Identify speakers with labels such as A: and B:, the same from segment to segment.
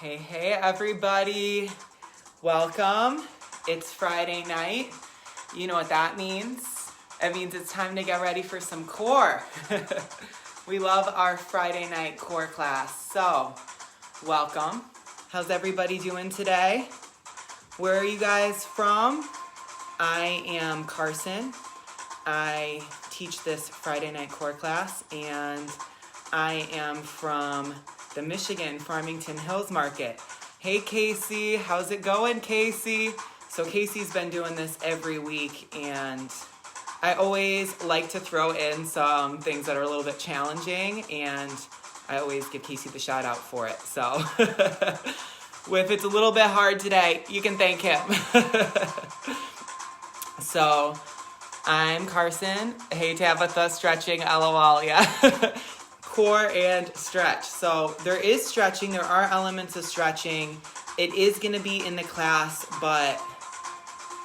A: Hey everybody. Welcome. It's Friday night. You know what that means. It means it's time to get ready for some core. We love our Friday night core class. So, welcome. How's everybody doing today? Where are you guys from? I am Carson. I teach this Friday night core class, and I am from the Michigan Farmington Hills Market. Hey Casey, how's it going, Casey? So Casey's been doing this every week, and I always like to throw in some things that are a little bit challenging, and I always give Casey the shout out for it. So if it's a little bit hard today, you can thank him. So I'm Carson. Hey Tabitha, stretching, LOL, yeah. Core and stretch. So there is stretching. There are elements of stretching. It is going to be in the class, but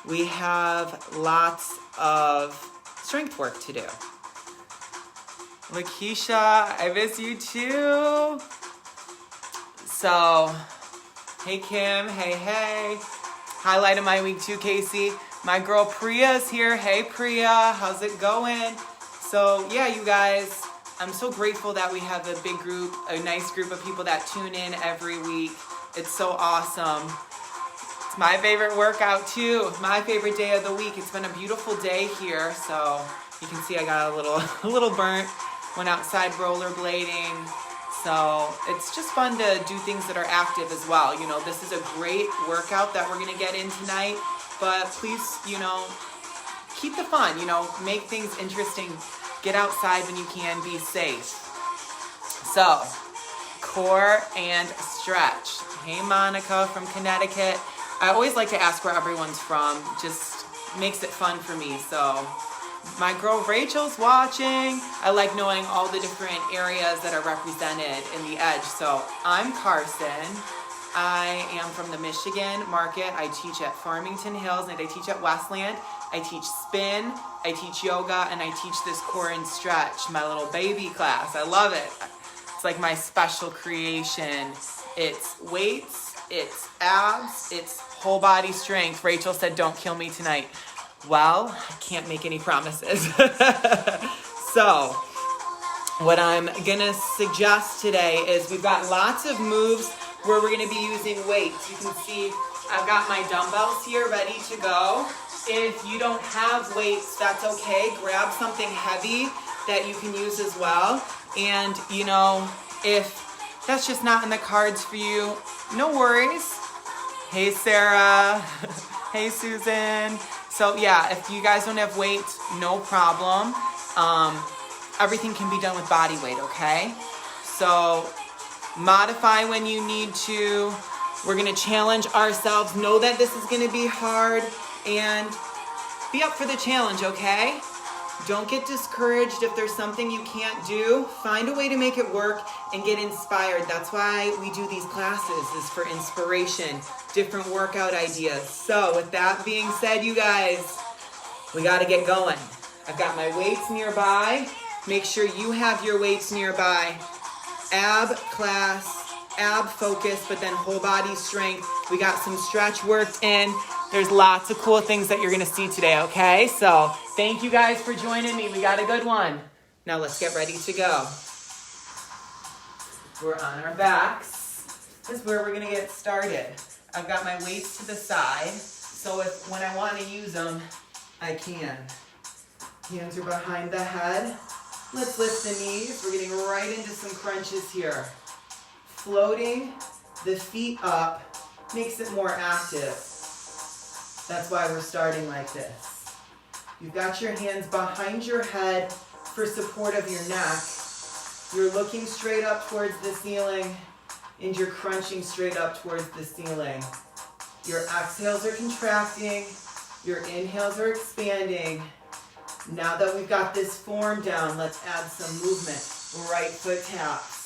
A: we have lots of strength work to do. Lakeisha, I miss you too. So, hey Kim, hey. Highlight of my week too, Casey. My girl Priya's here. Hey Priya, how's it going? So yeah, you guys, I'm so grateful that we have a big group, a nice group of people that tune in every week. It's so awesome. It's my favorite workout too. My favorite day of the week. It's been a beautiful day here, so you can see I got a little burnt. Went outside rollerblading. So it's just fun to do things that are active as well. You know, this is a great workout that we're gonna get in tonight, but please, keep the fun, make things interesting. Get outside when you can, be safe. So, core and stretch. Hey Monica from Connecticut. I always like to ask where everyone's from. Just makes it fun for me. So, my girl Rachel's watching. I like knowing all the different areas that are represented in the edge. So, I'm Carson. I am from the Michigan market. I teach at Farmington Hills and I teach at Westland. I teach spin, I teach yoga, and I teach this core and stretch, my little baby class. I love it. It's like my special creation. It's weights, it's abs, it's whole body strength. Rachel said, don't kill me tonight. Well, I can't make any promises. So, what I'm gonna suggest today is we've got lots of moves where we're gonna be using weights. You can see I've got my dumbbells here ready to go. If you don't have weights, that's okay. Grab something heavy that you can use as well. And, if that's just not in the cards for you, no worries. Hey, Sarah. Hey, Susan. So, yeah, if you guys don't have weights, no problem. Everything can be done with body weight, okay? So, modify when you need to. We're going to challenge ourselves. Know that this is going to be hard. And be up for the challenge, okay? Don't get discouraged if there's something you can't do. Find a way to make it work and get inspired. That's why we do these classes, is for inspiration, different workout ideas. So with that being said, you guys, we got to get going. I've got my weights nearby. Make sure you have your weights nearby. Ab class, ab focus, but then whole body strength. We got some stretch worked in. There's lots of cool things that you're going to see today, okay? So thank you guys for joining me. We got a good one. Now let's get ready to go. We're on our backs. This is where we're going to get started. I've got my weights to the side, so when I want to use them, I can. Hands are behind the head. Let's lift the knees. We're getting right into some crunches here. Floating the feet up makes it more active. That's why we're starting like this. You've got your hands behind your head for support of your neck. You're looking straight up towards the ceiling, and you're crunching straight up towards the ceiling. Your exhales are contracting. Your inhales are expanding. Now that we've got this form down, let's add some movement. Right foot taps.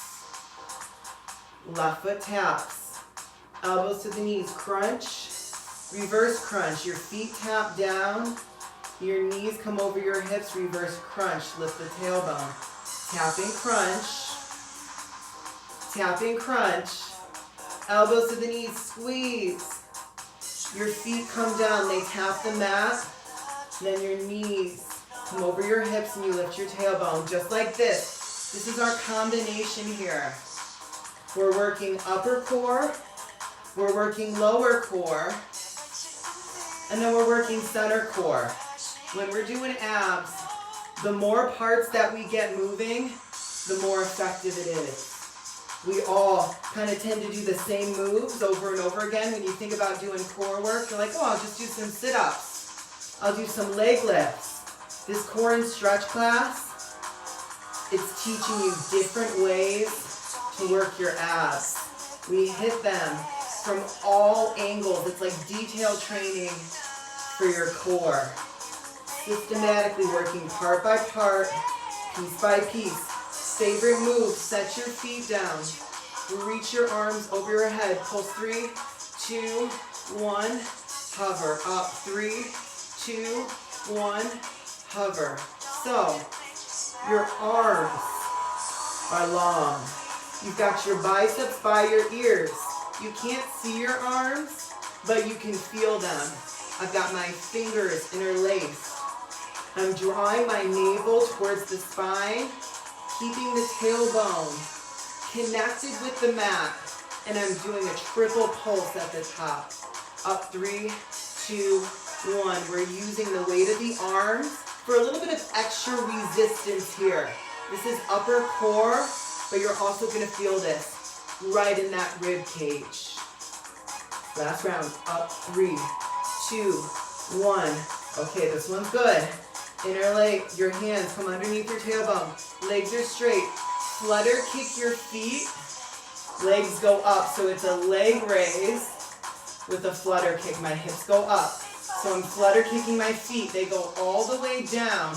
A: Left foot taps. Elbows to the knees, crunch. Reverse crunch, your feet tap down, your knees come over your hips, reverse crunch, lift the tailbone. Tap and crunch, Elbows to the knees, squeeze. Your feet come down, they tap the mat. Then your knees come over your hips and you lift your tailbone, just like this. This is our combination here. We're working upper core, we're working lower core, and then we're working center core. When we're doing abs, the more parts that we get moving, the more effective it is. We all kind of tend to do the same moves over and over again. When you think about doing core work, you're like, oh, I'll just do some sit-ups. I'll do some leg lifts. This core and stretch class, it's teaching you different ways to work your abs. We hit them from all angles. It's like detailed training for your core. Systematically working part by part, piece by piece. Favorite move, set your feet down. Reach your arms over your head. Pulse 3, 2, 1, hover. Up, 3, 2, 1, hover. So, your arms are long. You've got your biceps by your ears. You can't see your arms, but you can feel them. I've got my fingers interlaced. I'm drawing my navel towards the spine, keeping the tailbone connected with the mat, and I'm doing a triple pulse at the top. Up, 3, 2, 1. We're using the weight of the arms for a little bit of extra resistance here. This is upper core, but you're also going to feel this right in that rib cage. Last round. Up, 3, 2, 1. Okay, this one's good. Interlace your hands, come underneath your tailbone. Legs are straight. Flutter kick your feet. Legs go up, so it's a leg raise with a flutter kick. My hips go up. So I'm flutter kicking my feet. They go all the way down.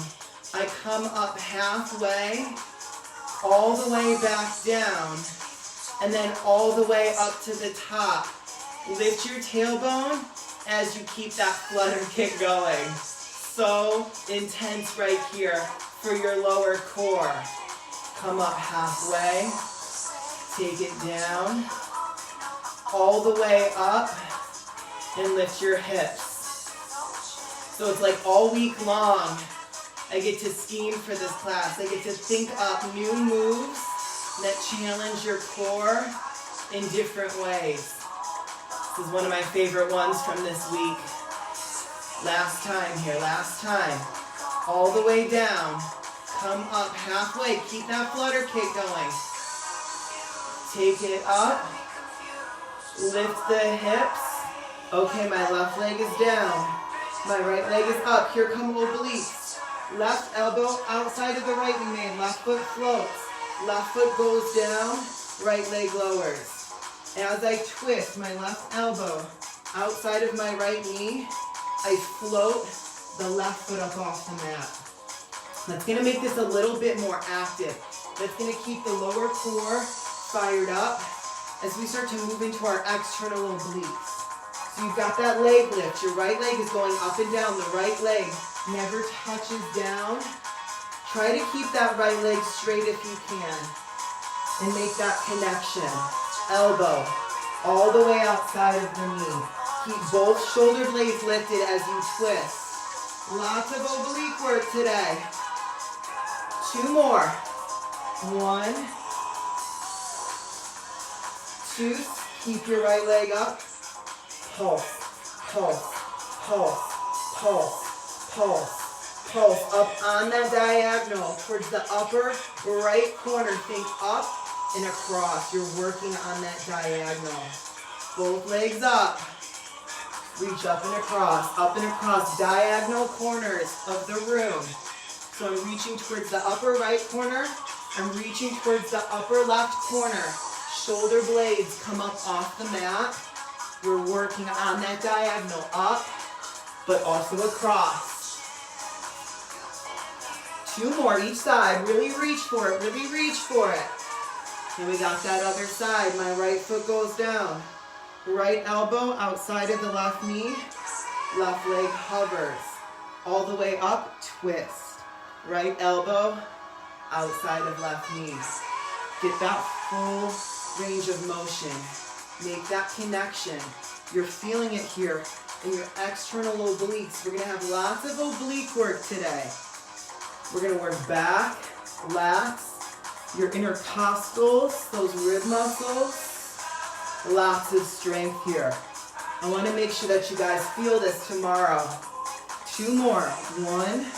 A: I come up halfway, all the way back down, and then all the way up to the top. Lift your tailbone as you keep that flutter kick going. So intense right here for your lower core. Come up halfway, take it down, all the way up, and lift your hips. So it's like all week long, I get to scheme for this class. I get to think up new moves that challenge your core in different ways. This is one of my favorite ones from this week. Last time here, last time. All the way down. Come up halfway. Keep that flutter kick going. Take it up. Lift the hips. Okay, my left leg is down. My right leg is up. Here come obliques. Left elbow outside of the right knee. Left foot floats. Left foot goes down. Right leg lowers. As I twist my left elbow outside of my right knee, I float the left foot up off the mat. That's going to make this a little bit more active. That's going to keep the lower core fired up as we start to move into our external obliques. So you've got that leg lift. Your right leg is going up and down. The right leg never touches down. Try to keep that right leg straight if you can and make that connection. Elbow all the way outside of the knee. Keep both shoulder blades lifted as you twist. Lots of oblique work today. 2 more. 1, 2. Keep your right leg up. Pulse, pulse, pulse, pulse, pulse, pulse. Up on that diagonal towards the upper right corner. Think up and across. You're working on that diagonal. Both legs up. Reach up and across, diagonal corners of the room. So I'm reaching towards the upper right corner. I'm reaching towards the upper left corner. Shoulder blades come up off the mat. We're working on that diagonal up, but also across. 2 more each side. Really reach for it, really reach for it. And we got that other side. My right foot goes down. Right elbow outside of the left knee. Left leg hovers. All the way up, twist. Right elbow outside of left knee. Get that full range of motion. Make that connection. You're feeling it here in your external obliques. We're gonna have lots of oblique work today. We're gonna work back, lats, your intercostals, those rib muscles. Lots of strength here. I wanna make sure that you guys feel this tomorrow. 2 more. 1.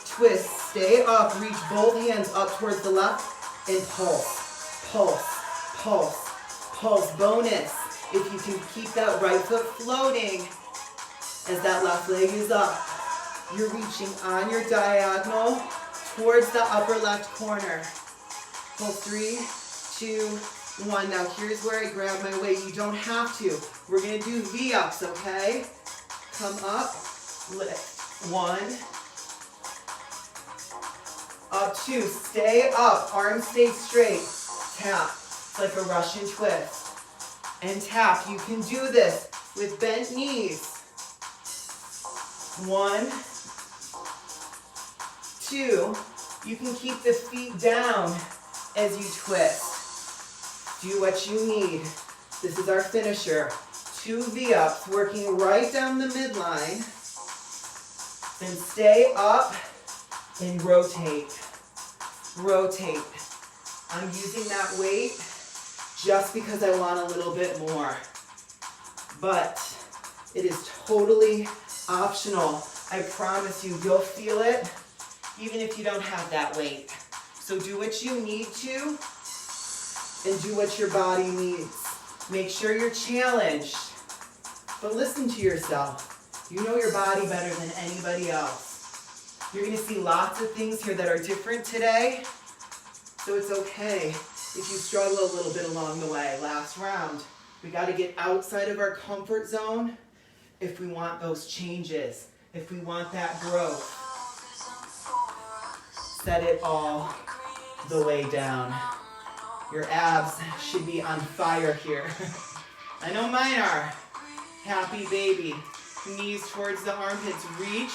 A: Twist, stay up, reach both hands up towards the left, and pulse, pulse, pulse, pulse. Bonus, if you can keep that right foot floating as that left leg is up. You're reaching on your diagonal towards the upper left corner. Pulse 3, 2, 1. Now here's where I grab my weight. You don't have to. We're gonna do V-ups, okay? Come up, lift. 1, up 2, stay up, arms stay straight. Tap, it's like a Russian twist. And tap, you can do this with bent knees. 1, 2, you can keep the feet down as you twist. Do what you need. This is our finisher. 2 V-ups, working right down the midline. Then stay up and rotate. Rotate. I'm using that weight just because I want a little bit more. But it is totally optional. I promise you, you'll feel it even if you don't have that weight. So do what you need to and do what your body needs. Make sure you're challenged, but listen to yourself. You know your body better than anybody else. You're gonna see lots of things here that are different today, so it's okay if you struggle a little bit along the way. Last round, we gotta get outside of our comfort zone if we want those changes, if we want that growth. Set it all the way down. Your abs should be on fire here. I know mine are. Happy baby. Knees towards the armpits. Reach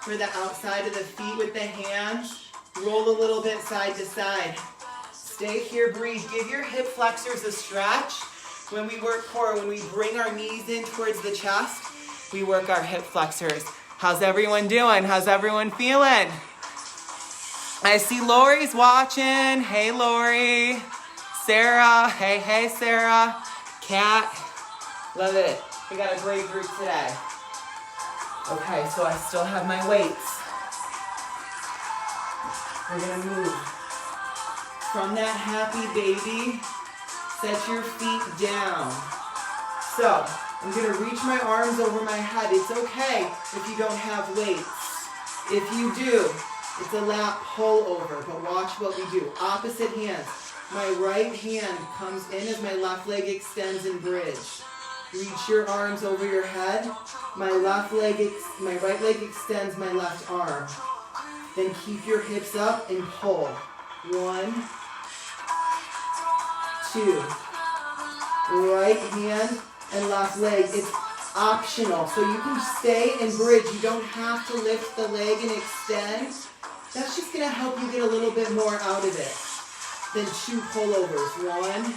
A: for the outside of the feet with the hands. Roll a little bit side to side. Stay here, breathe. Give your hip flexors a stretch. When we work core, when we bring our knees in towards the chest, we work our hip flexors. How's everyone doing? How's everyone feeling? I see Lori's watching. Hey, Lori. Sarah. Hey, hey, Sarah. Kat. Love it. We got a great group today. Okay, so I still have my weights. We're gonna move from that happy baby. Set your feet down. So, I'm gonna reach my arms over my head. It's okay if you don't have weights. If you do, it's a lap pull over, but watch what we do. Opposite hands. My right hand comes in as my left leg extends and bridge. Reach your arms over your head. My right leg extends my left arm. Then keep your hips up and pull. 1, 2. Right hand and left leg. It's optional, so you can stay and bridge. You don't have to lift the leg and extend. That's just gonna help you get a little bit more out of it. Then 2 pullovers. 1,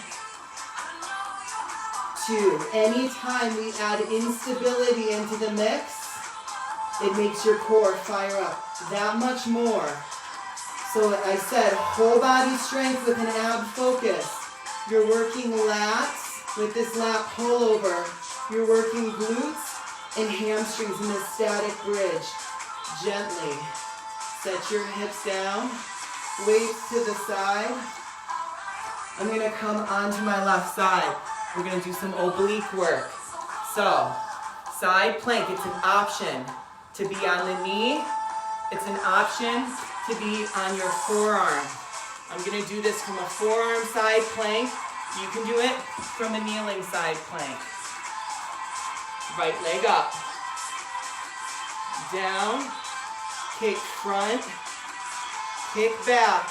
A: 2. Anytime we add instability into the mix, it makes your core fire up that much more. So I said, whole body strength with an ab focus. You're working lats with this lat pullover. You're working glutes and hamstrings in this static bridge. Gently set your hips down, weights to the side. I'm gonna come onto my left side. We're gonna do some oblique work. So, side plank, it's an option to be on the knee. It's an option to be on your forearm. I'm gonna do this from a forearm side plank. You can do it from a kneeling side plank. Right leg up. Down, kick front, kick back,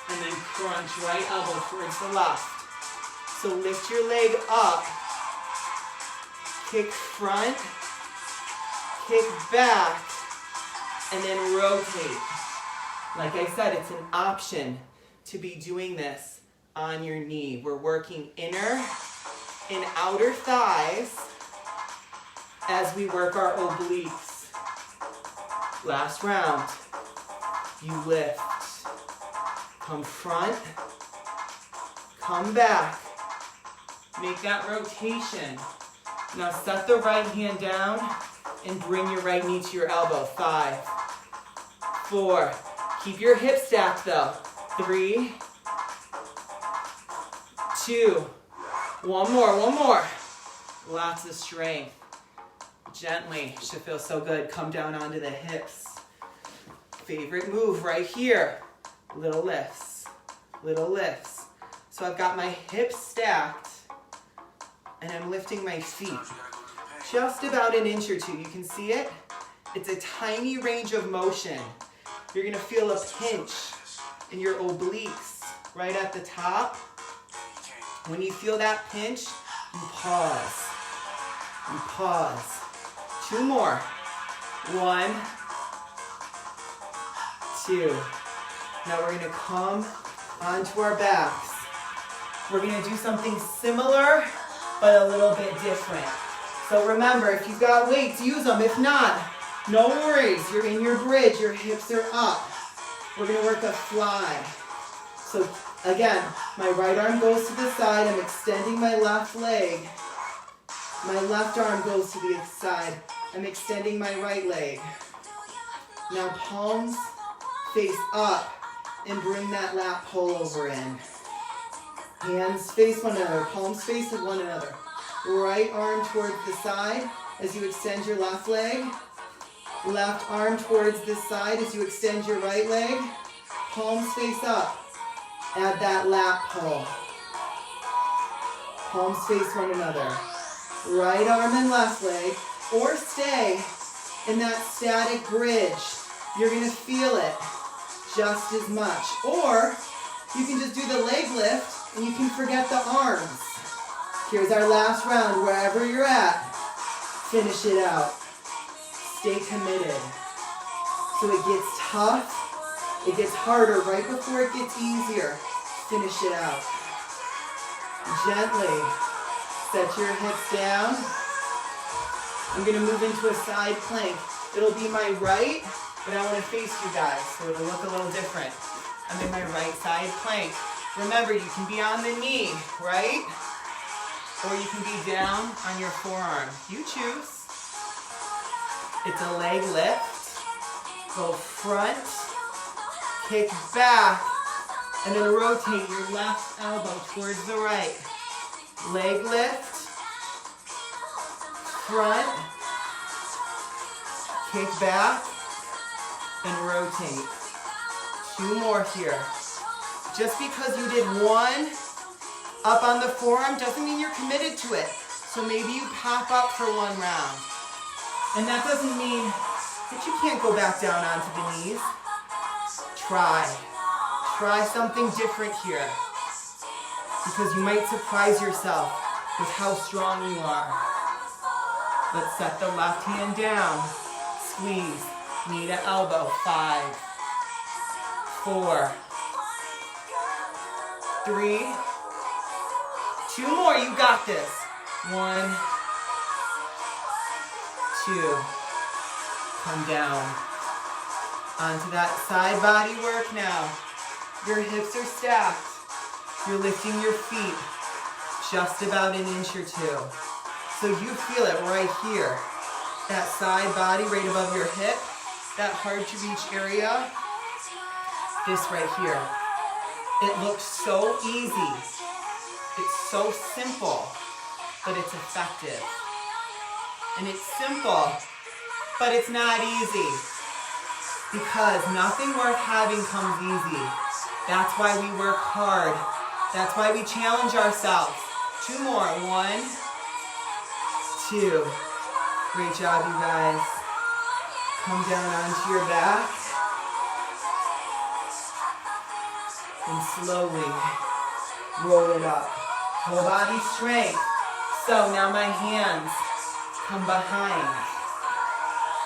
A: and then crunch right elbow towards the left. So lift your leg up, kick front, kick back, and then rotate. Like I said, it's an option to be doing this on your knee. We're working inner and outer thighs as we work our obliques. Last round. You lift. Come front. Come back. Make that rotation. Now set the right hand down and bring your right knee to your elbow. 5, 4. Keep your hips stacked though. 3, 2. One more. Lots of strength. Gently, should feel so good. Come down onto the hips. Favorite move right here. Little lifts. So I've got my hips stacked and I'm lifting my feet just about an inch or two. You can see it? It's a tiny range of motion. You're gonna feel a pinch in your obliques right at the top. When you feel that pinch, you pause. 2 more. 1, 2. Now we're gonna come onto our backs. We're gonna do something similar, but a little bit different. So remember, if you've got weights, use them. If not, no worries. You're in your bridge, your hips are up. We're gonna work a fly. So again, my right arm goes to the side. I'm extending my left leg. My left arm goes to the side. I'm extending my right leg. Now palms face up and bring that lap pull over in. Hands face one another, palms face with one another. Right arm towards the side as you extend your left leg. Left arm towards the side as you extend your right leg. Palms face up. Add that lap pull. Palms face one another. Right arm and left leg, or stay in that static bridge. You're gonna feel it just as much. Or you can just do the leg lift and you can forget the arms. Here's our last round. Wherever you're at, finish it out. Stay committed. So it gets tough, it gets harder right before it gets easier. Finish it out. Gently set your hips down. I'm gonna move into a side plank. It'll be my right, but I wanna face you guys, so it'll look a little different. I'm in my right side plank. Remember, you can be on the knee, right? Or you can be down on your forearm. You choose. It's a leg lift. Go front, kick back, and then rotate your left elbow towards the right. Leg lift, front, kick back, and rotate. 2 more here. Just because you did one up on the forearm doesn't mean you're committed to it. So maybe you pop up for 1 round. And that doesn't mean that you can't go back down onto the knees. Try something different here. Because you might surprise yourself with how strong you are. Let's set the left hand down. Squeeze, knee to elbow. 5, 4, 3, 2 more. You got this. 1, 2. Come down. Onto that side body work now. Your hips are stacked. You're lifting your feet just about an inch or 2. So you feel it right here. That side body right above your hip, that hard to reach area. This right here. It looks so easy. It's so simple, but it's effective. And it's simple, but it's not easy. Because nothing worth having comes easy. That's why we work hard. That's why we challenge ourselves. 2 more. 1, 2. Great job, you guys. Come down onto your back. And slowly roll it up. Whole body strength. So now my hands come behind.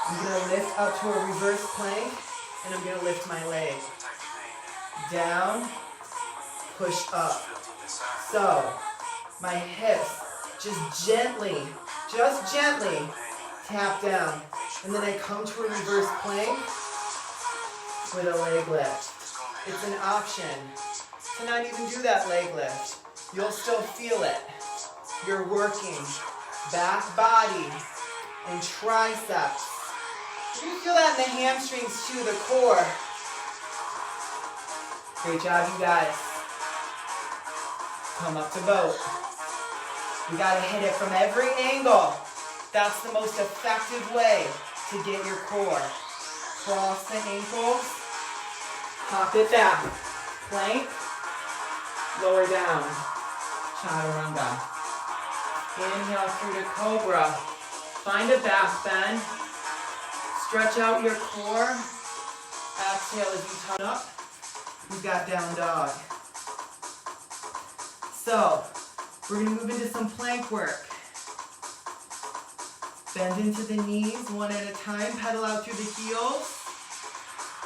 A: I'm gonna lift up to a reverse plank, and I'm gonna lift my leg. Down, push up. So, my hips just gently tap down. And then I come to a reverse plank with a leg lift. It's an option to not even do that leg lift. You'll still feel it. You're working back body and triceps. You can feel that in the hamstrings too, the core. Great job, you guys. Come up to boat. You gotta hit it from every angle. That's the most effective way to get your core. Cross the ankles. Hop it back. Plank. Lower down. Chaturanga. Inhale through to cobra. Find a back bend. Stretch out your core. Exhale as you turn up. You've got down dog. So, we're going to move into some plank work. Bend into the knees one at a time. Pedal out through the heels.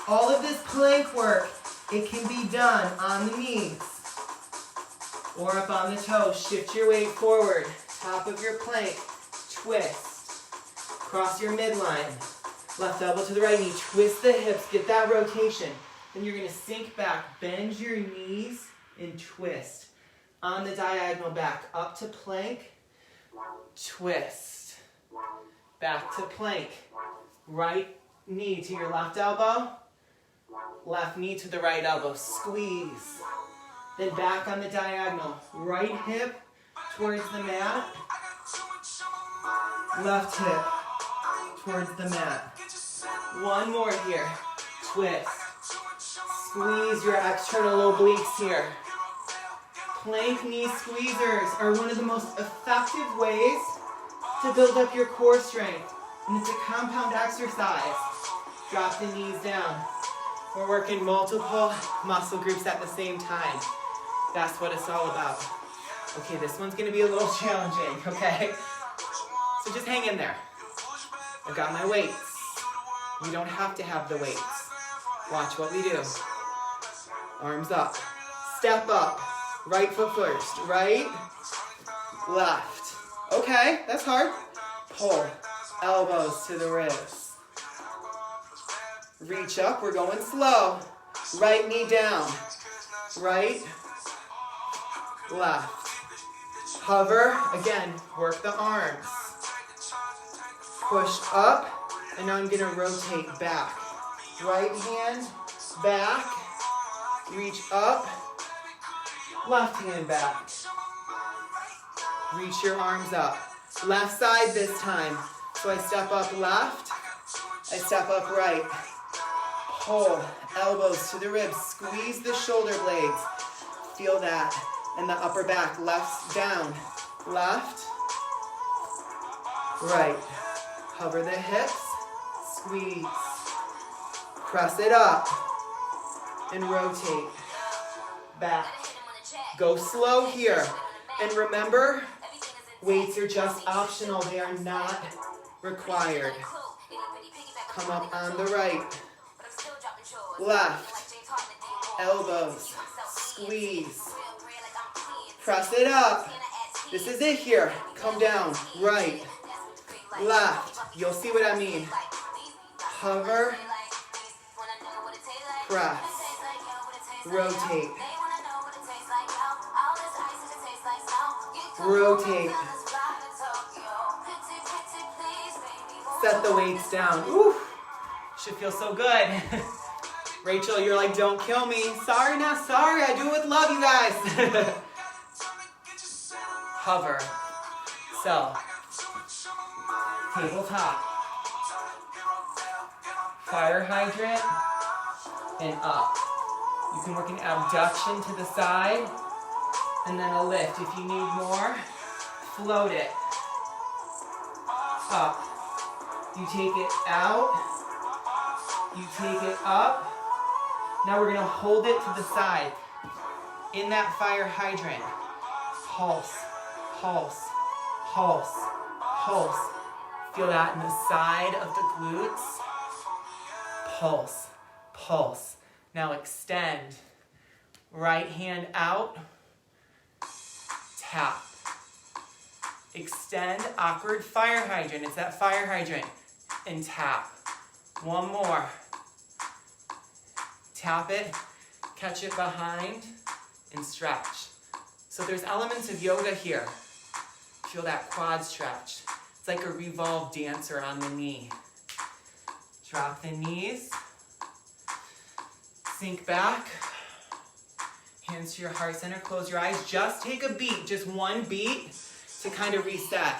A: All of this plank work, it can be done on the knees or up on the toes. Shift your weight forward. Top of your plank. Twist. Cross your midline. Left elbow to the right knee. Twist the hips. Get that rotation. Then you're going to sink back. Bend your knees and twist. On the diagonal back. Up to plank. Twist. Back to plank. Right knee to your left elbow. Left knee to the right elbow. Squeeze. Then back on the diagonal. Right hip towards the mat. Left hip towards the mat. One more here. Twist. Squeeze your external obliques here. Plank knee squeezers are one of the most effective ways to build up your core strength. And it's a compound exercise. Drop the knees down. We're working multiple muscle groups at the same time. That's what it's all about. Okay, this one's gonna be a little challenging, okay? So just hang in there. I've got my weights. You don't have to have the weights. Watch what we do. Arms up. Step up. Right foot first. Right. Left. Okay, that's hard. Pull. Elbows to the ribs. Reach up. We're going slow. Right knee down. Right. Left. Hover. Again, work the arms. Push up. And now I'm going to rotate back. Right hand back. Reach up. Left hand back. Reach your arms up. Left side this time. So I step up left. I step up right. Pull. Elbows to the ribs. Squeeze the shoulder blades. Feel that. And the upper back. Left down. Left. Right. Hover the hips. Squeeze. Press it up. And rotate. Back. Go slow here. And remember, weights are just optional. They are not required. Come up on the right. Left. Elbows. Squeeze. Press it up. This is it here. Come down. Right. Left. You'll see what I mean. Hover. Press. Rotate. Rotate. Set the weights down. Woo. Should feel so good. Rachel, you're like, don't kill me. Sorry, not sorry. I do it with love, you guys. Hover. So, tabletop. Fire hydrant. And up. You can work an abduction to the side. And then a lift. If you need more, float it. Up. You take it out. You take it up. Now we're going to hold it to the side. In that fire hydrant. Pulse. Pulse. Pulse. Pulse. Feel that in the side of the glutes. Pulse. Pulse. Now extend. Right hand out. tap. Extend, awkward fire hydrant. It's that fire hydrant. And tap. One more. Tap it, catch it behind, and stretch. So there's elements of yoga here. Feel that quad stretch. It's like a revolve dancer on the knee. Drop the knees. Sink back. Hands to your heart center. Close your eyes. Just take a beat, just one beat to kind of reset.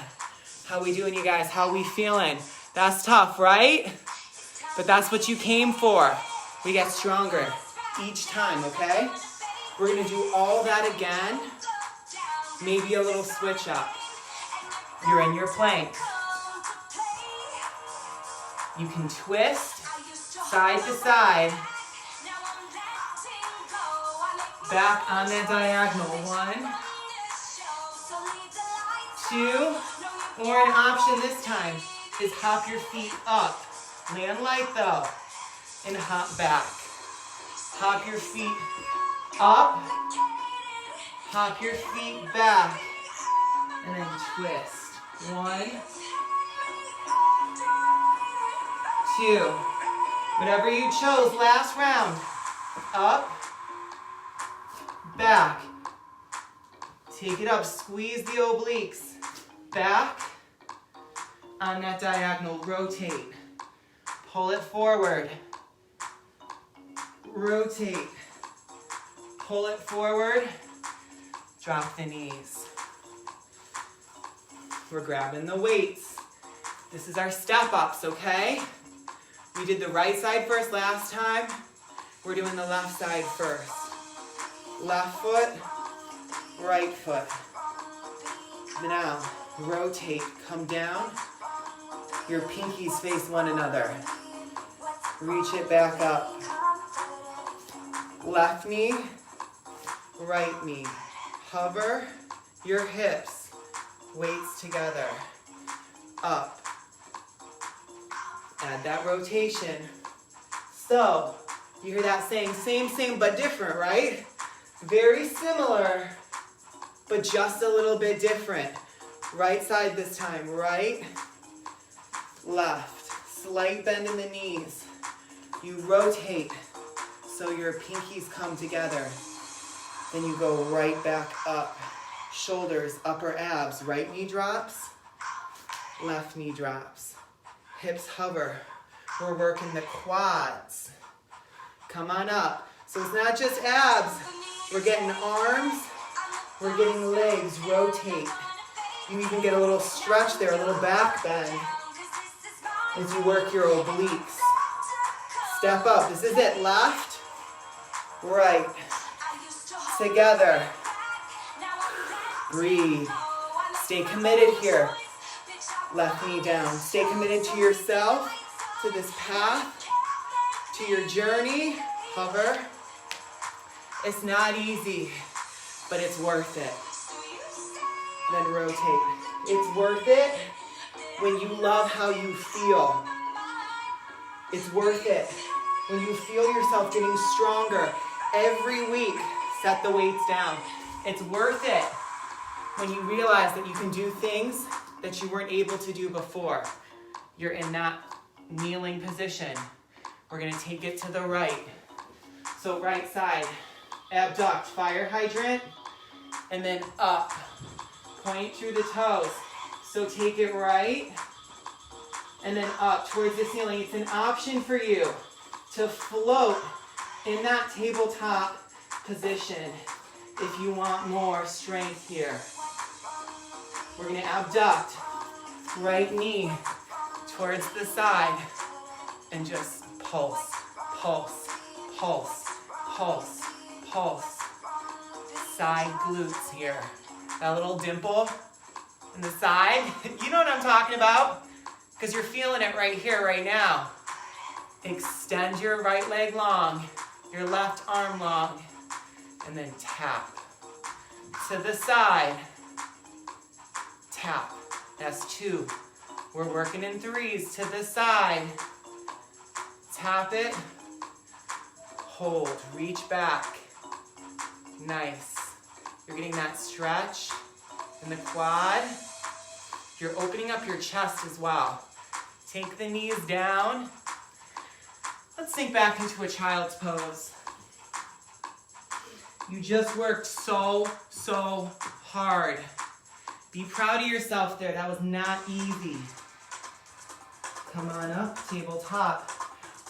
A: How we doing, you guys? How we feeling? That's tough, right? But that's what you came for. We get stronger each time, okay? We're gonna do all that again. Maybe a little switch up. You're in your plank. You can twist side to side. Back on that diagonal. 1, 2, or an option this time is hop your feet up. Land light though, and hop back. Hop your feet up, hop your feet back, and then twist. 1, 2. Whatever you chose, last round. Up, back. Take it up, squeeze the obliques. Back, on that diagonal, rotate. Pull it forward. Rotate. Pull it forward. Drop the knees. We're grabbing the weights. This is our step ups, okay? We did the right side first last time. We're doing the left side first. Left foot, right foot. Now, rotate, come down. Your pinkies face one another. Reach it back up. Left knee, right knee. Hover your hips, weights together. Up. Add that rotation. So, you hear that saying, same, but different, right? Very similar, but just a little bit different. Right side this time, right, left. Slight bend in the knees. You rotate so your pinkies come together. Then you go right back up. Shoulders, upper abs. Right knee drops, left knee drops. Hips hover. We're working the quads. Come on up. So it's not just abs. We're getting arms. We're getting legs. Rotate. You even get a little stretch there, a little back bend as you work your obliques. Step up. This is it. Left, right. Together. Breathe. Stay committed here. Left knee down. Stay committed to yourself, to this path, to your journey. Hover. It's not easy, but it's worth it. Then rotate. It's worth it when you love how you feel. It's worth it when you feel yourself getting stronger every week. Set the weights down. It's worth it when you realize that you can do things that you weren't able to do before. You're in that kneeling position. We're gonna take it to the right. So right side, abduct, fire hydrant, and then up. Point through the toes. So take it right, and then up towards the ceiling. It's an option for you to float in that tabletop position if you want more strength here. We're gonna abduct, right knee towards the side, and just pulse, pulse, pulse, pulse, pulse. Side glutes here. That little dimple in the side. You know what I'm talking about, because you're feeling it right here, right now. Extend your right leg long, your left arm long, and then tap. To the side, tap. That's 2. We're working in 3s. To the side, tap it, hold, reach back. Nice. You're getting that stretch in the quad. You're opening up your chest as well. Take the knees down. Let's sink back into a child's pose. You just worked so hard. Be proud of yourself there. That was not easy. Come on up, tabletop.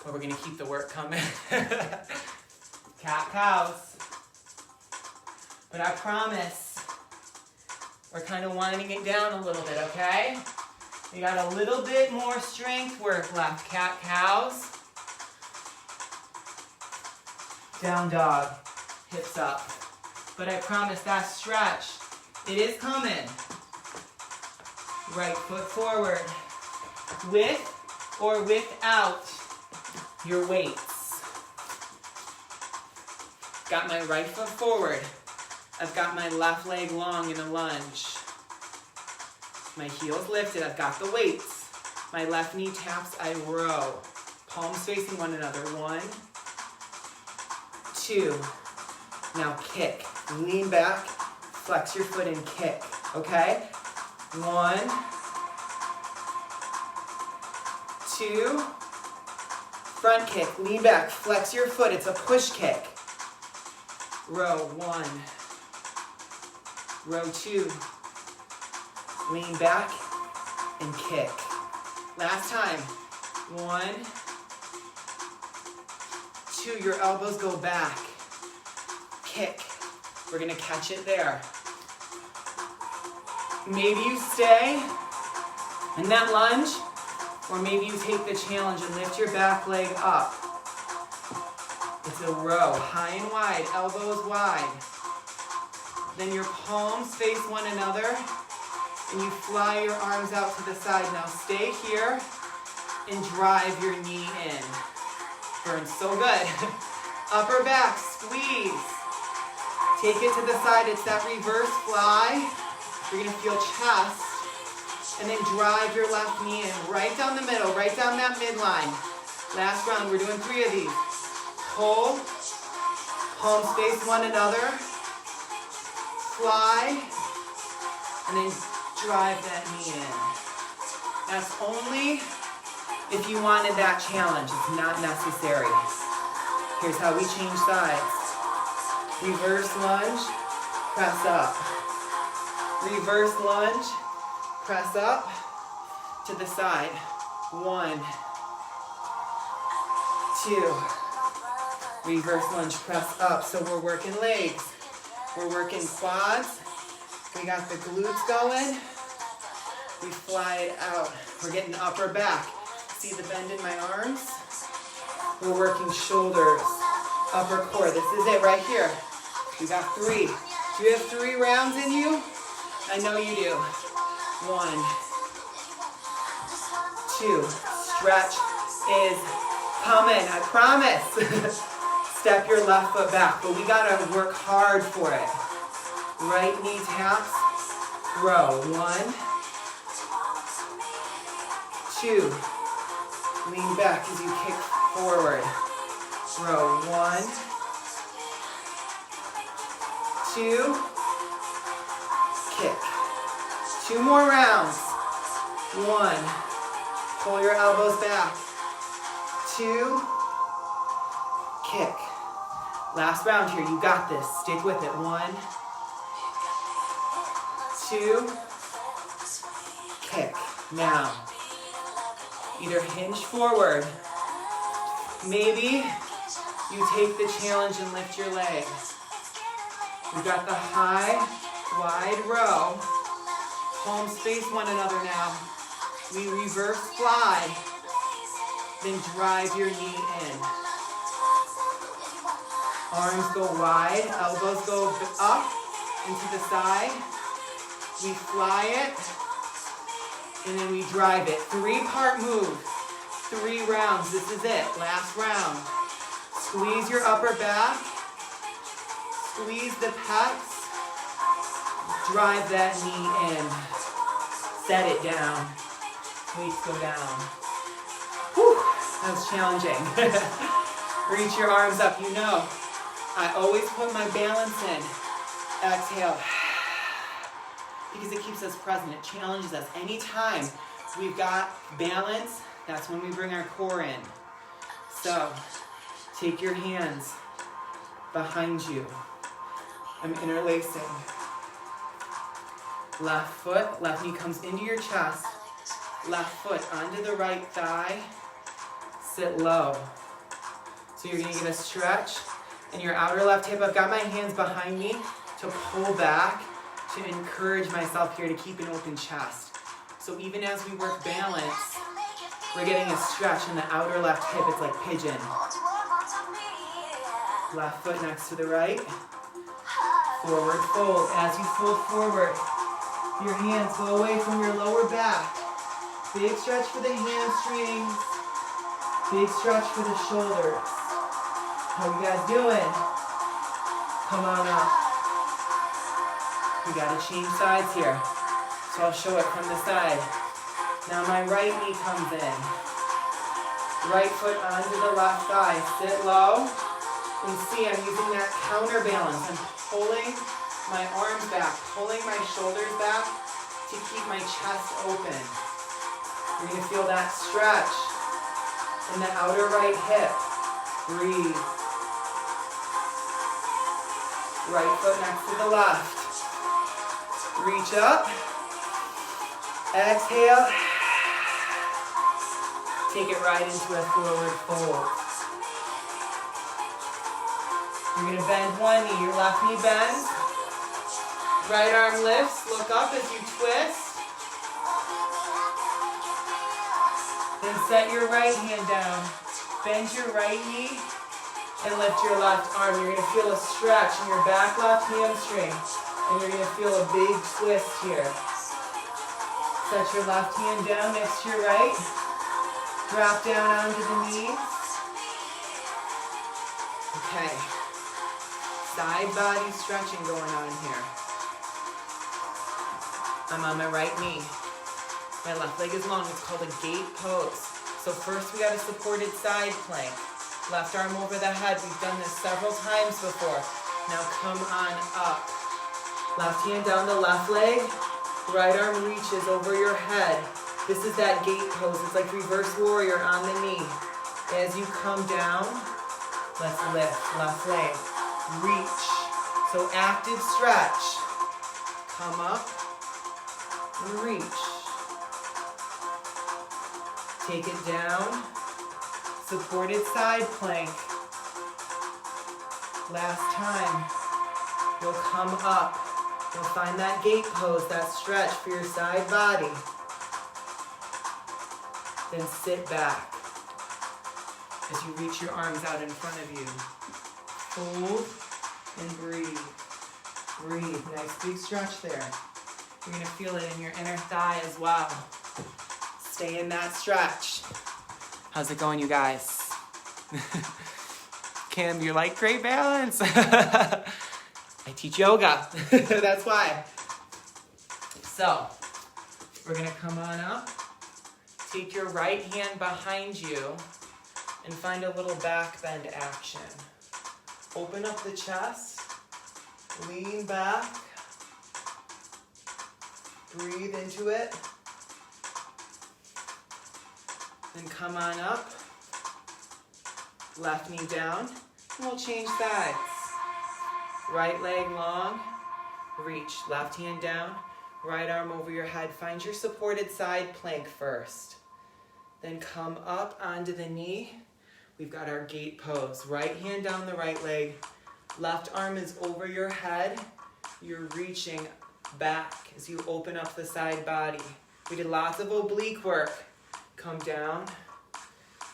A: But we're gonna keep the work coming. Cat-cows. But I promise, we're kind of winding it down a little bit, okay? We got a little bit more strength work left. Cat-cows. Down dog, hips up. But I promise that stretch, it is coming. Right foot forward. With or without your weights. Got my right foot forward. I've got my left leg long in a lunge. My heels lifted, I've got the weights. My left knee taps, I row. Palms facing one another. 1, 2. Now kick. Lean back, flex your foot and kick. Okay? 1, 2. Front kick. Lean back, flex your foot. It's a push kick. Row. 1. Row 2. Lean back and kick. Last time. 1, 2. Your elbows go back. Kick. We're gonna catch it there. Maybe you stay in that lunge, or maybe you take the challenge and lift your back leg up. It's a row, high and wide, elbows wide. Then your palms face one another, and you fly your arms out to the side. Now stay here and drive your knee in. Burns so good. Upper back, squeeze. Take it to the side, it's that reverse fly. You're gonna feel chest, and then drive your left knee in, right down the middle, right down that midline. Last round, we're doing 3 of these. Pull, palms face one another, fly, and then drive that knee in. That's only if you wanted that challenge, it's not necessary. Here's how we change sides. Reverse lunge, press up. Reverse lunge, press up to the side. 1, 2. Reverse lunge, press up. So we're working legs. We're working quads. We got the glutes going. We fly it out. We're getting upper back. See the bend in my arms? We're working shoulders, upper core. This is it right here. We got 3. Do you have 3 rounds in you? I know you do. 1, 2. Stretch is coming, I promise. Step your left foot back, but we gotta work hard for it. Right knee taps, row. 1, 2. Lean back as you kick forward. Row. 1, 2. Kick. 2 more rounds. 1. Pull your elbows back. 2. Kick. Last round here. You got this. Stick with it. 1, 2. Kick. Now, either hinge forward. Maybe you take the challenge and lift your leg. We've got the high, wide row. Palms face one another now. We reverse fly. Then drive your knee in. Arms go wide, elbows go up and to the side. We fly it, and then we drive it. 3-part move, 3 rounds. This is it, last round. Squeeze your upper back. Squeeze the pecs. Drive that knee in. Set it down. Weights go down. Whew, that was challenging. Reach your arms up. You know, I always put my balance in. Exhale. because it keeps us present. It challenges us. Anytime we've got balance, that's when we bring our core in. So take your hands behind you. I'm interlacing. Left foot, left knee comes into your chest. Left foot onto the right thigh. Sit low. So you're going to get a stretch in your outer left hip. I've got my hands behind me to pull back, to encourage myself here to keep an open chest. So even as we work balance, we're getting a stretch in the outer left hip. It's like pigeon. Left foot next to the right. Forward fold. As you fold forward, your hands go away from your lower back. Big stretch for the hamstrings. Big stretch for the shoulders. How you guys doing? Come on up. We gotta change sides here. So I'll show it from the side. Now my right knee comes in. Right foot onto the left thigh. Sit low. And see, I'm using that counterbalance. I'm pulling my arms back, pulling my shoulders back to keep my chest open. You're gonna feel that stretch in the outer right hip. Breathe. Right foot next to the left. Reach up. Exhale. Take it right into a forward fold. You're going to bend one knee. Your left knee bends. Right arm lifts. Look up as you twist. Then set your right hand down. Bend your right knee and lift your left arm. You're going to feel a stretch in your back left hamstring. And you're going to feel a big twist here. Set your left hand down next to your right. Drop down onto the knees. Okay. Side body stretching going on here. I'm on my right knee. My left leg is long. It's called a gate pose. So first we got a supported side plank. Left arm over the head. We've done this several times before. Now come on up. Left hand down the left leg. Right arm reaches over your head. This is that gate pose. It's like reverse warrior on the knee. As you come down, let's lift. Left leg. Reach. So active stretch. Come up. Reach. Take it down. Supported side plank. Last time. You'll come up. You'll find that gate pose, that stretch for your side body. Then sit back as you reach your arms out in front of you. Hold and breathe. Breathe. Nice big stretch there. You're going to feel it in your inner thigh as well. Stay in that stretch. How's it going, you guys? Kim, you like great balance? I teach yoga. That's why. So, we're going to come on up. Take your right hand behind you and find a little back bend action. Open up the chest. Lean back. Breathe into it. Then come on up. Left knee down. And we'll change sides. Right leg long. Reach. Left hand down. Right arm over your head. Find your supported side plank first. Then come up onto the knee. We've got our gate pose. Right hand down the right leg. Left arm is over your head. You're reaching back as you open up the side body. We did lots of oblique work. Come down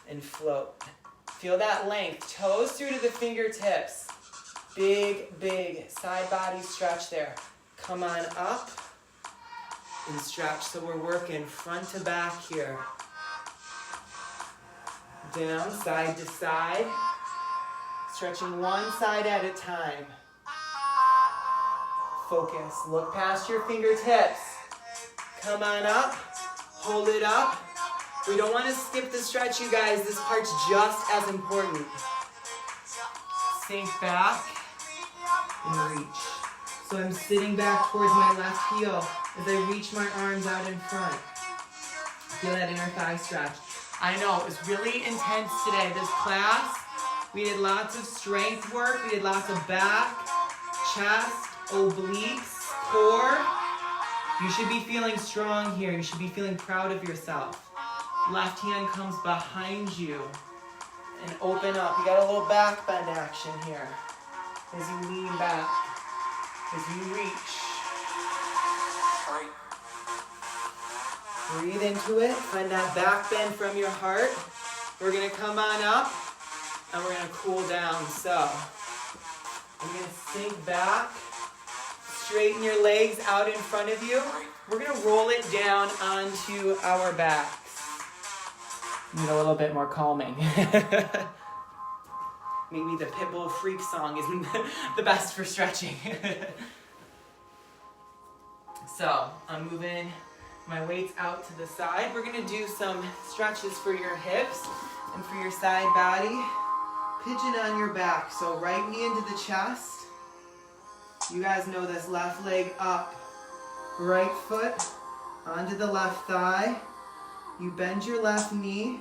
A: and float. Feel that length. Toes through to the fingertips. Big, big side body stretch there. Come on up and stretch. So we're working front to back here. Down, side to side. Stretching one side at a time. Focus. Look past your fingertips. Come on up. Hold it up. We don't want to skip the stretch, you guys. This part's just as important. Sink back and reach. So I'm sitting back towards my left heel as I reach my arms out in front. Feel that inner thigh stretch. I know, it was really intense today. This class, we did lots of strength work. We did lots of back, chest, obliques, core. You should be feeling strong here. You should be feeling proud of yourself. Left hand comes behind you and open up. You got a little back bend action here as you lean back, as you reach. Breathe into it. Find that back bend from your heart. We're going to come on up and we're going to cool down. So I'm going to sink back. Straighten your legs out in front of you. We're going to roll it down onto our backs. Need a little bit more calming. Maybe the Pitbull Freak song isn't the best for stretching. So I'm moving my weights out to the side. We're going to do some stretches for your hips and for your side body. Pigeon on your back. So right knee into the chest. You guys know this, left leg up, right foot onto the left thigh. You bend your left knee,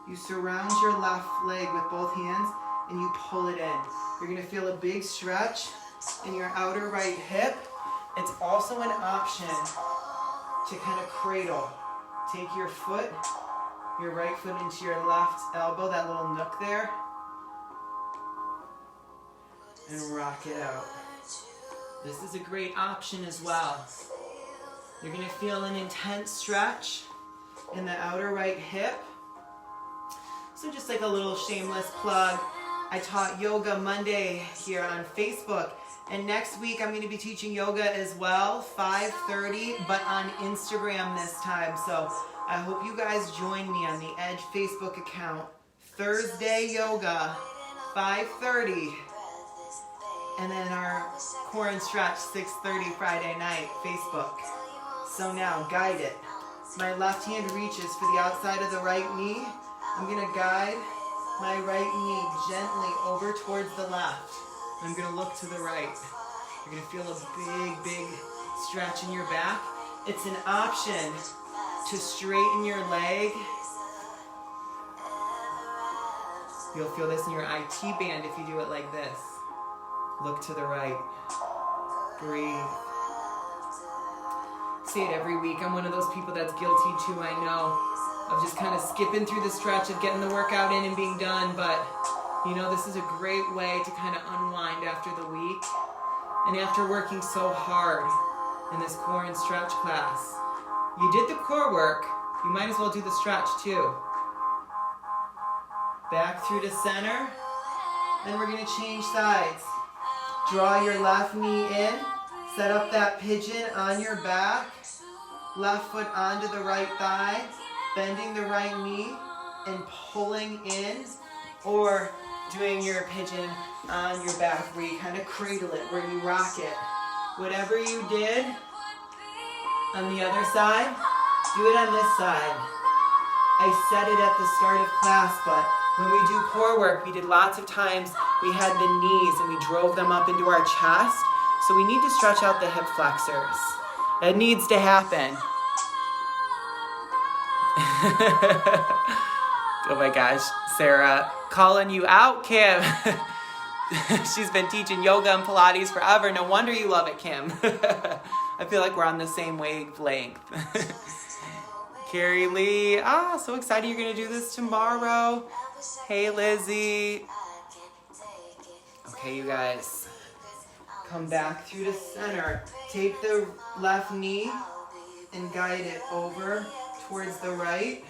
A: you surround your left leg with both hands, and you pull it in. You're gonna feel a big stretch in your outer right hip. It's also an option to kind of cradle. Take your foot, your right foot into your left elbow, that little nook there, and rock it out. This is a great option as well. You're going to feel an intense stretch in the outer right hip. So just like a little shameless plug, I taught Yoga Monday here on Facebook. And next week I'm going to be teaching yoga as well, 5:30, but on Instagram this time. So I hope you guys join me on the Edge Facebook account. Thursday yoga, 5:30. And then our core and stretch, 6:30 Friday night, Facebook. So now, guide it. My left hand reaches for the outside of the right knee. I'm going to guide my right knee gently over towards the left. I'm going to look to the right. You're going to feel a big stretch in your back. It's an option to straighten your leg. You'll feel this in your IT band if you do it like this. Look to the right. Breathe. Say it every week. I'm one of those people that's guilty too, I know, of just kind of skipping through the stretch of getting the workout in and being done. But, you know, this is a great way to kind of unwind after the week. And after working so hard in this core and stretch class, you did the core work, you might as well do the stretch too. Back through to center. Then we're going to change sides. Draw your left knee in, set up that pigeon on your back, left foot onto the right thigh, bending the right knee and pulling in, or doing your pigeon on your back where you kind of cradle it, where you rock it. Whatever you did on the other side, do it on this side. I said it at the start of class, but when we do core work, we did lots of times, we had the knees and we drove them up into our chest. So we need to stretch out the hip flexors. It needs to happen. Oh my gosh, Sarah, calling you out, Kim. She's been teaching yoga and Pilates forever. No wonder you love it, Kim. I feel like we're on the same wavelength. Carrie Lee, so excited you're gonna do this tomorrow. Hey, Lizzie. Okay, you guys, come back through the center. Take the left knee and guide it over towards the right,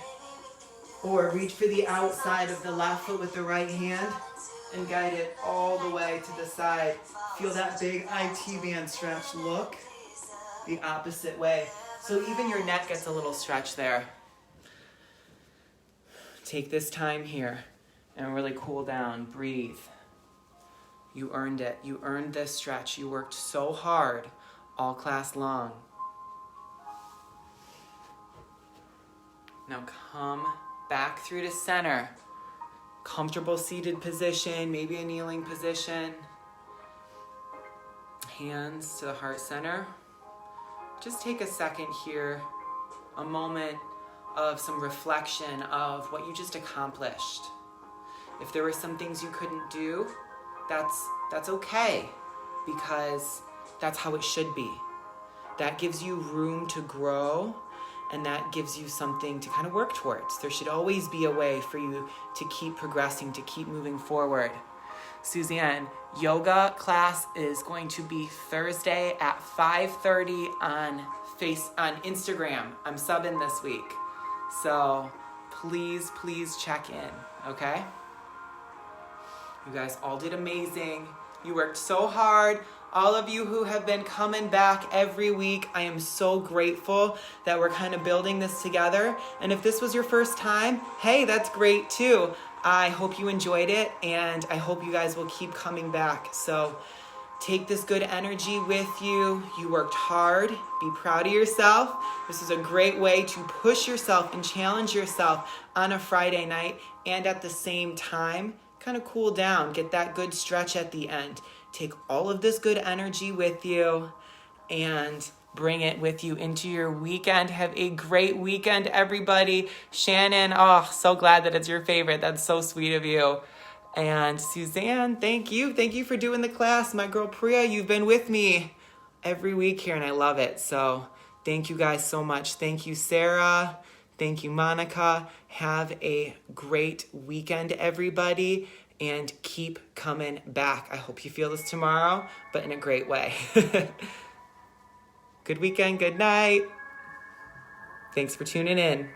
A: or reach for the outside of the left foot with the right hand and guide it all the way to the side. Feel that big IT band stretch. Look the opposite way. So even your neck gets a little stretch there. Take this time here and really cool down. Breathe. You earned it. You earned this stretch. You worked so hard all class long. Now come back through to center. Comfortable seated position, maybe a kneeling position. hands to the heart center. Just take a second here, a moment of some reflection of what you just accomplished. If there were some things you couldn't do, that's okay, because that's how it should be. That gives you room to grow, and that gives you something to kind of work towards. There should always be a way for you to keep progressing, to keep moving forward. Suzanne, yoga class is going to be Thursday at 5:30 on Instagram. I'm subbing this week. So please check in, okay? You guys all did amazing. You worked so hard. All of you who have been coming back every week, I am so grateful that we're kind of building this together. And if this was your first time, hey, that's great too. I hope you enjoyed it, and I hope you guys will keep coming back. So take this good energy with you. You worked hard. Be proud of yourself. This is a great way to push yourself and challenge yourself on a Friday night, and at the same time, kind of cool down. Get that good stretch at the end. Take all of this good energy with you and bring it with you into your weekend. Have a great weekend, everybody. Shannon, oh, so glad that it's your favorite. That's so sweet of you. And Suzanne, thank you. Thank you for doing the class. My girl Priya, you've been with me every week here, and I love it. So thank you guys so much. Thank you, Sarah. Thank you, Monica. Have a great weekend, everybody, and keep coming back. I hope you feel this tomorrow, but in a great way. Good weekend, good night. Thanks for tuning in.